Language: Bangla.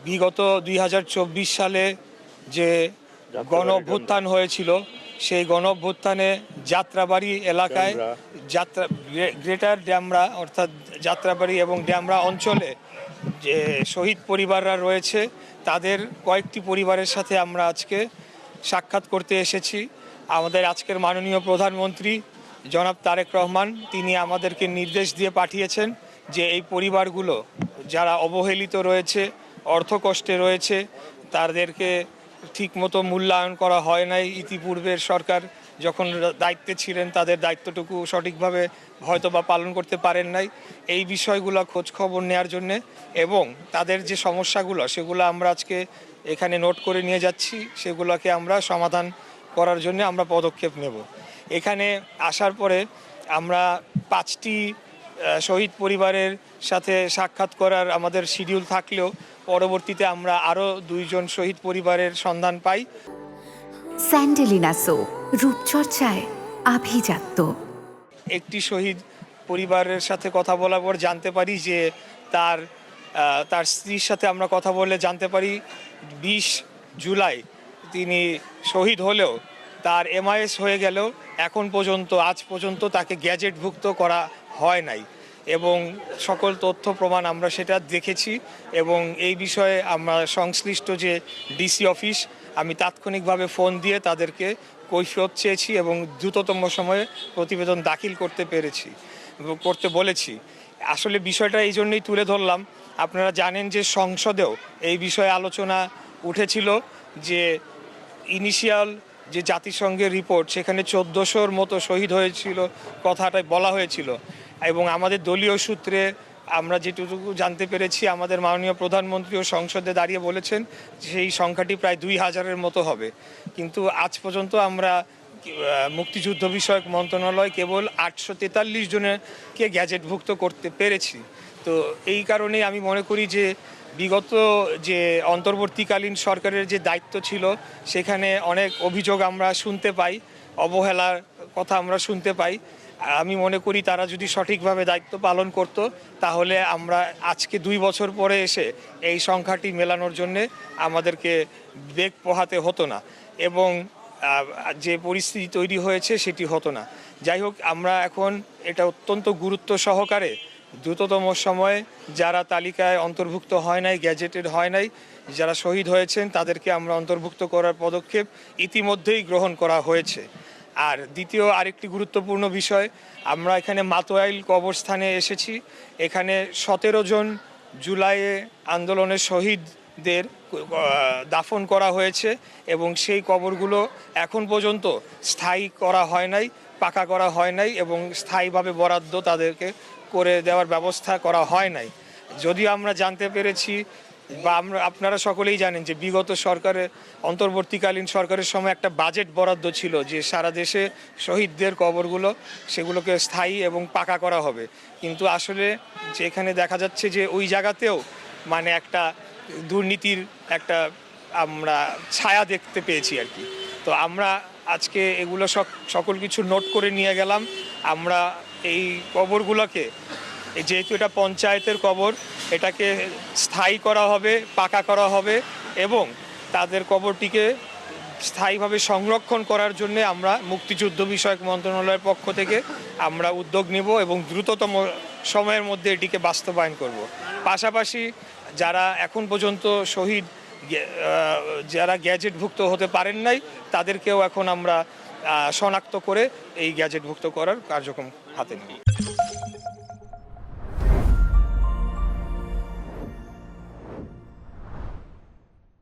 বিগত 2024 সালে যে গণঅভ্যুত্থান হয়েছিল, সেই গণঅভ্যুত্থানে যাত্রাবাড়ি এলাকায় গ্রেটার ড্যামরা অর্থাৎ যাত্রাবাড়ি এবং ড্যামরা অঞ্চলে যে শহীদ পরিবাররা রয়েছে তাদের কয়েকটি পরিবারের সাথে আমরা আজকে সাক্ষাৎ করতে এসেছি। আমাদের আজকের মাননীয় প্রধানমন্ত্রী জনাব তারেক রহমান তিনি আমাদেরকে নির্দেশ দিয়ে পাঠিয়েছেন যে এই পরিবারগুলো যারা অবহেলিত রয়েছে, অর্থকষ্টে রয়েছে, তাদেরকে ঠিকমতো মূল্যায়ন করা হয় নাই। ইতিপূর্বের সরকার যখন দায়িত্বে ছিলেন তাদের দায়িত্বটুকু সঠিকভাবে হয়তো বা পালন করতে পারেন নাই। এই বিষয়গুলো খোঁজখবর নেওয়ার জন্যে এবং তাদের যে সমস্যাগুলো সেগুলো আমরা আজকে এখানে নোট করে নিয়ে যাচ্ছি, সেগুলোকে আমরা সমাধান করার জন্য আমরা পদক্ষেপ নেব। এখানে আসার পরে আমরা 5টি শহীদ পরিবারের সাথে সাক্ষাৎ করার আমাদের শিডিউল থাকলেও পরবর্তীতে আমরা আরও 2 জন শহীদ পরিবারের সন্ধান পাই। স্যান্ডেলিনা সো, রূপচর্চায় আভিজাত্য। একটি শহীদ পরিবারের সাথে কথা বলার পর জানতে পারি যে তার স্ত্রীর সাথে আমরা কথা বললে জানতে পারি 20 জুলাই তিনি শহীদ হলেও তার MIS হয়ে গেলেও আজ পর্যন্ত তাকে গ্যাজেটভুক্ত করা হয় নাই এবং সকল তথ্য প্রমাণ আমরা সেটা দেখেছি। এবং এই বিষয়ে আমরা সংশ্লিষ্ট যে ডিসি অফিস আমি তাৎক্ষণিকভাবে ফোন দিয়ে তাদেরকে কৈফিয়ত চেয়েছি এবং দ্রুততম সময়ে প্রতিবেদন দাখিল করতে বলেছি। আসলে বিষয়টা এই জন্যই তুলে ধরলাম, আপনারা জানেন যে সংসদেও এই বিষয়ে আলোচনা উঠেছিল যে ইনিশিয়াল যে জাতিসংঘের রিপোর্ট সেখানে 1400-র মতো শহীদ হয়েছিল কথাটা বলা হয়েছিল এবং আমাদের দলীয় সূত্রে আমরা যেটুকু জানতে পেরেছি আমাদের মাননীয় প্রধানমন্ত্রীও সংসদে দাঁড়িয়ে বলেছেন সেই সংখ্যাটি প্রায় 2000-এর মতো হবে। কিন্তু আজ পর্যন্ত আমরা মুক্তিযুদ্ধ বিষয়ক মন্ত্রণালয় কেবল 843 জনকে গ্যাজেটভুক্ত করতে পেরেছি। তো এই কারণেই আমি মনে করি যে বিগত যে অন্তর্বর্তীকালীন সরকারের যে দায়িত্ব ছিল সেখানে অনেক অভিযোগ আমরা শুনতে পাই, অবহেলার কথা আমরা শুনতে পাই। আমি মনে করি তারা যদি সঠিকভাবে দায়িত্ব পালন করত তাহলে আমরা আজকে 2 বছর পরে এসে এই সংখ্যাটি মেলানোর জন্যে আমাদেরকে বেগ পোহাতে হতো না এবং যে পরিস্থিতি তৈরি হয়েছে সেটি হতো না। যাই হোক, আমরা এখন এটা অত্যন্ত গুরুত্ব সহকারে দ্রুততম সময়ে যারা তালিকায় অন্তর্ভুক্ত হয় নাই, গ্যাজেটেড হয় নাই, যারা শহীদ হয়েছেন তাদেরকে আমরা অন্তর্ভুক্ত করার পদক্ষেপ ইতিমধ্যেই গ্রহণ করা হয়েছে। আর দ্বিতীয় আরেকটি গুরুত্বপূর্ণ বিষয়, আমরা এখানে মাতোয়াইল কবরস্থানে এসেছি। এখানে 17 জন জুলাইয়ে আন্দোলনের শহীদদের দাফন করা হয়েছে এবং সেই কবরগুলো এখন পর্যন্ত স্থায়ী করা হয় নাই, পাকা করা হয় নাই এবং স্থায়ীভাবে বরাদ্দ তাদেরকে করে দেওয়ার ব্যবস্থা করা হয় নাই। যদিও আমরা জানতে পেরেছি বা আপনারা সকলেই জানেন যে বিগত সরকারের অন্তর্বর্তীকালীন সরকারের সময় একটা বাজেট বরাদ্দ ছিল যে সারা দেশে শহীদদের কবরগুলো সেগুলোকে স্থায়ী এবং পাকা করা হবে। কিন্তু আসলে যেখানে দেখা যাচ্ছে যে ওই জায়গাতেও মানে একটা দুর্নীতির একটা আমরা ছায়া দেখতে পেয়েছি আর কি। তো আমরা আজকে এগুলো সকল কিছু নোট করে নিয়ে গেলাম। আমরা এই কবরগুলোকে, যেহেতু এটা পঞ্চায়েতের কবর, এটাকে স্থায়ী করা হবে, পাকা করা হবে এবং তাদের কবরটিকে স্থায়ীভাবে সংরক্ষণ করার জন্য আমরা মুক্তিযুদ্ধ বিষয়ক মন্ত্রণালয়ের পক্ষ থেকে আমরা উদ্যোগ নেব এবং দ্রুততম সময়ের মধ্যে এটিকে বাস্তবায়ন করব। পাশাপাশি যারা এখন পর্যন্ত শহীদ যারা গ্যাজেটভুক্ত হতে পারেন নাই তাদেরকেও এখন আমরা শনাক্ত করে এই গ্যাজেটভুক্ত করার কার্যক্রম হাতে নেব।